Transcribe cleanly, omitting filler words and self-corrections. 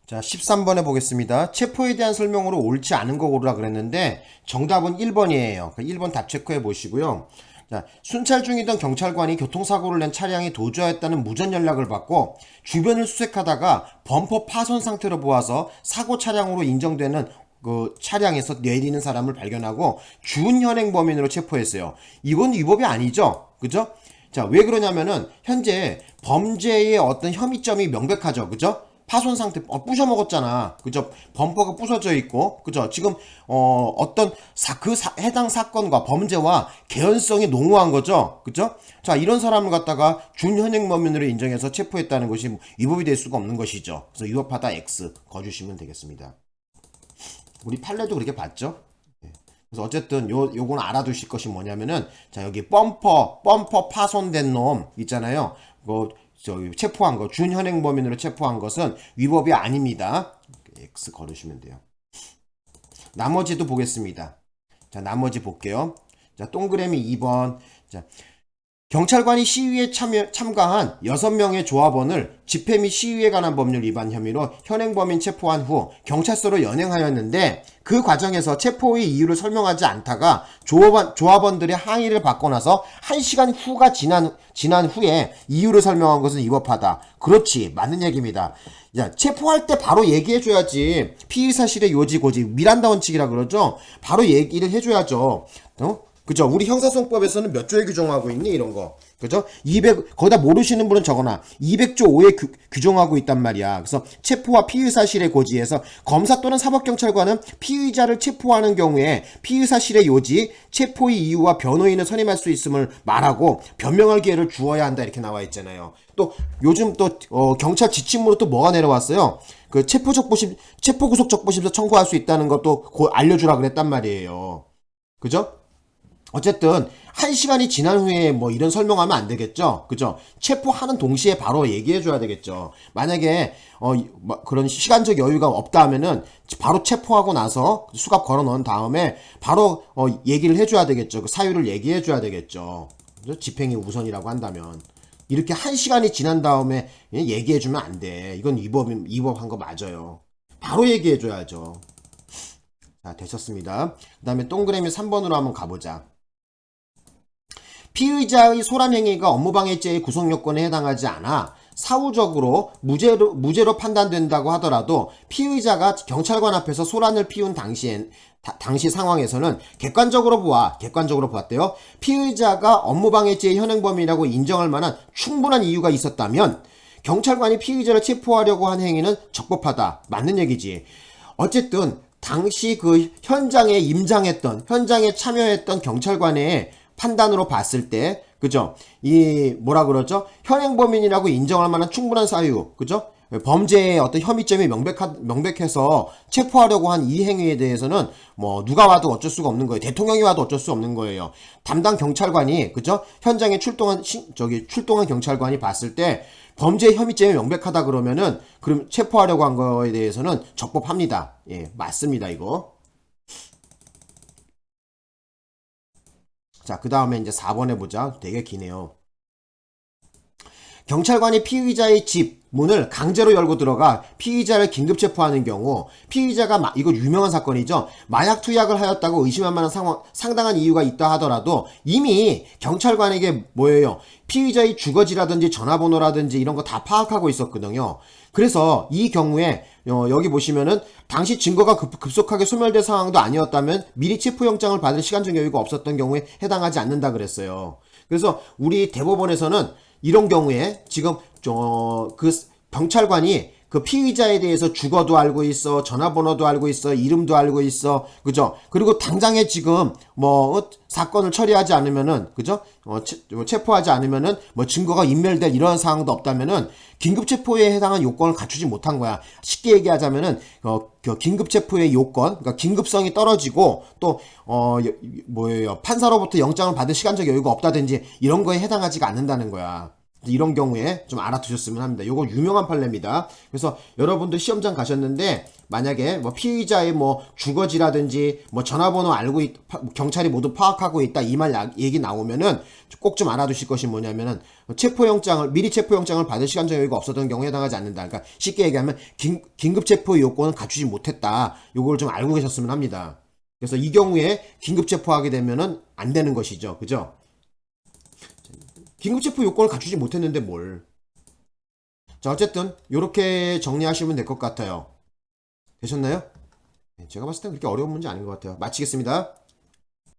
자, 13번에 보겠습니다. 체포에 대한 설명으로 옳지 않은 거 고르라 그랬는데 정답은 1번이에요. 1번 답 체크해 보시고요. 자, 순찰 중이던 경찰관이 교통사고를 낸 차량이 도주하였다는 무전 연락을 받고 주변을 수색하다가 범퍼 파손 상태로 보아서 사고 차량으로 인정되는 그 차량에서 내리는 사람을 발견하고 준현행 범인으로 체포했어요. 이건 위법이 아니죠. 그죠? 자, 왜 그러냐면은 현재 범죄의 어떤 혐의점이 명백하죠. 그죠? 파손 상태, 부셔 먹었잖아. 그죠? 범퍼가 부서져 있고, 그죠? 지금, 어떤, 해당 사건과 범죄와 개연성이 농후한 거죠? 그죠? 자, 이런 사람을 갖다가 준현행범인으로 인정해서 체포했다는 것이 위법이 될 수가 없는 것이죠. 그래서 위법하다 X 거주시면 되겠습니다. 우리 판례도 그렇게 봤죠? 그래서 어쨌든 요거는 알아두실 것이 뭐냐면은, 자, 여기 범퍼 파손된 놈 있잖아요. 저기 체포한 거, 준현행범인으로 체포한 것은 위법이 아닙니다. X 걸으시면 돼요. 나머지도 보겠습니다. 자, 나머지 볼게요. 자, 동그라미 2번. 자, 경찰관이 시위에 참가한 6명의 조합원을 집회 및 시위에 관한 법률 위반 혐의로 현행범인 체포한 후 경찰서로 연행하였는데 그 과정에서 체포의 이유를 설명하지 않다가 조합원들의 항의를 받고 나서 1시간 후가 지난 후에 이유를 설명한 것은 위법하다. 그렇지, 맞는 얘기입니다. 야, 체포할 때 바로 얘기해줘야지. 피의사실의 요지 고지, 미란다 원칙이라 그러죠. 바로 얘기를 해줘야죠. 그죠? 우리 형사소송법에서는 몇 조에 규정하고 있니? 이런 거. 그죠? 거기다 모르시는 분은 적어놔. 200조 5에 규정하고 있단 말이야. 그래서 체포와 피의사실의 고지에서 검사 또는 사법경찰관은 피의자를 체포하는 경우에 피의사실의 요지, 체포의 이유와 변호인을 선임할 수 있음을 말하고 변명할 기회를 주어야 한다. 이렇게 나와 있잖아요. 또 요즘 또 경찰 지침으로 또 뭐가 내려왔어요? 그 체포구속적부심서 청구할 수 있다는 것도 알려주라 그랬단 말이에요. 그죠? 어쨌든 1시간이 지난 후에 뭐 이런 설명하면 안 되겠죠. 그죠? 체포하는 동시에 바로 얘기해 줘야 되겠죠. 만약에 그런 시간적 여유가 없다 하면은 바로 체포하고 나서 수갑 걸어 넣은 다음에 바로 얘기를 해 줘야 되겠죠. 그 사유를 얘기해 줘야 되겠죠. 그죠? 집행이 우선이라고 한다면 이렇게 1시간이 지난 다음에 얘기해 주면 안 돼. 이건 위법한 거 맞아요. 바로 얘기해 줘야죠. 자, 되셨습니다. 그 다음에 동그라미 3번으로 한번 가보자. 피의자의 소란행위가 업무방해죄의 구성요건에 해당하지 않아 사후적으로 무죄로 판단된다고 하더라도 피의자가 경찰관 앞에서 소란을 피운 당시 상황에서는 객관적으로 보았대요. 피의자가 업무방해죄의 현행범이라고 인정할 만한 충분한 이유가 있었다면 경찰관이 피의자를 체포하려고 한 행위는 적법하다. 맞는 얘기지. 어쨌든 당시 그 현장에 참여했던 경찰관의 판단으로 봤을 때, 그죠? 뭐라 그러죠? 현행범인이라고 인정할 만한 충분한 사유, 그죠? 범죄의 어떤 혐의점이 명백해서 체포하려고 한 이 행위에 대해서는 뭐 누가 와도 어쩔 수가 없는 거예요. 대통령이 와도 어쩔 수 없는 거예요. 담당 경찰관이, 그죠? 현장에 출동한 경찰관이 봤을 때 범죄의 혐의점이 명백하다 그러면은 그럼 체포하려고 한 거에 대해서는 적법합니다. 예, 맞습니다, 이거. 자, 그 다음에 이제 4번 해보자. 되게 기네요. 경찰관이 피의자의 집 문을 강제로 열고 들어가 피의자를 긴급 체포하는 경우 피의자가 이거 유명한 사건이죠. 마약 투약을 하였다고 의심할 만한 상당한 이유가 있다 하더라도 이미 경찰관에게 뭐예요? 피의자의 주거지라든지 전화번호라든지 이런 거 다 파악하고 있었거든요. 그래서 이 경우에 여기 보시면은 당시 증거가 급속하게 소멸될 상황도 아니었다면 미리 체포영장을 받을 시간적 여유가 없었던 경우에 해당하지 않는다 그랬어요. 그래서 우리 대법원에서는 이런 경우에 지금 그 경찰관이 그 피의자에 대해서 주거도 알고 있어, 전화번호도 알고 있어, 이름도 알고 있어, 그죠? 그리고 당장에 지금 사건을 처리하지 않으면은, 그죠? 체포하지 않으면은 뭐 증거가 인멸될 이런 상황도 없다면은 긴급 체포에 해당한 요건을 갖추지 못한 거야. 쉽게 얘기하자면은 긴급 체포의 요건, 그러니까 긴급성이 떨어지고 또 판사로부터 영장을 받을 시간적 여유가 없다든지 이런 거에 해당하지가 않는다는 거야. 이런 경우에 좀 알아두셨으면 합니다. 요거 유명한 판례입니다. 그래서 여러분도 시험장 가셨는데 만약에 뭐 피의자의 뭐 주거지라든지 뭐 전화번호 알고 경찰이 모두 파악하고 있다 이 말 얘기 나오면은 꼭 좀 알아두실 것이 뭐냐면은 체포영장을 미리 체포영장을 받을 시간적 여유가 없었던 경우에 해당하지 않는다. 그러니까 쉽게 얘기하면 긴급 체포 요건은 갖추지 못했다. 요걸 좀 알고 계셨으면 합니다. 그래서 이 경우에 긴급 체포하게 되면은 안 되는 것이죠. 그죠? 긴급체포 요건을 갖추지 못했는데 뭘. 자, 어쨌든 요렇게 정리하시면 될 것 같아요. 되셨나요? 제가 봤을 땐 그렇게 어려운 문제 아닌 것 같아요. 마치겠습니다.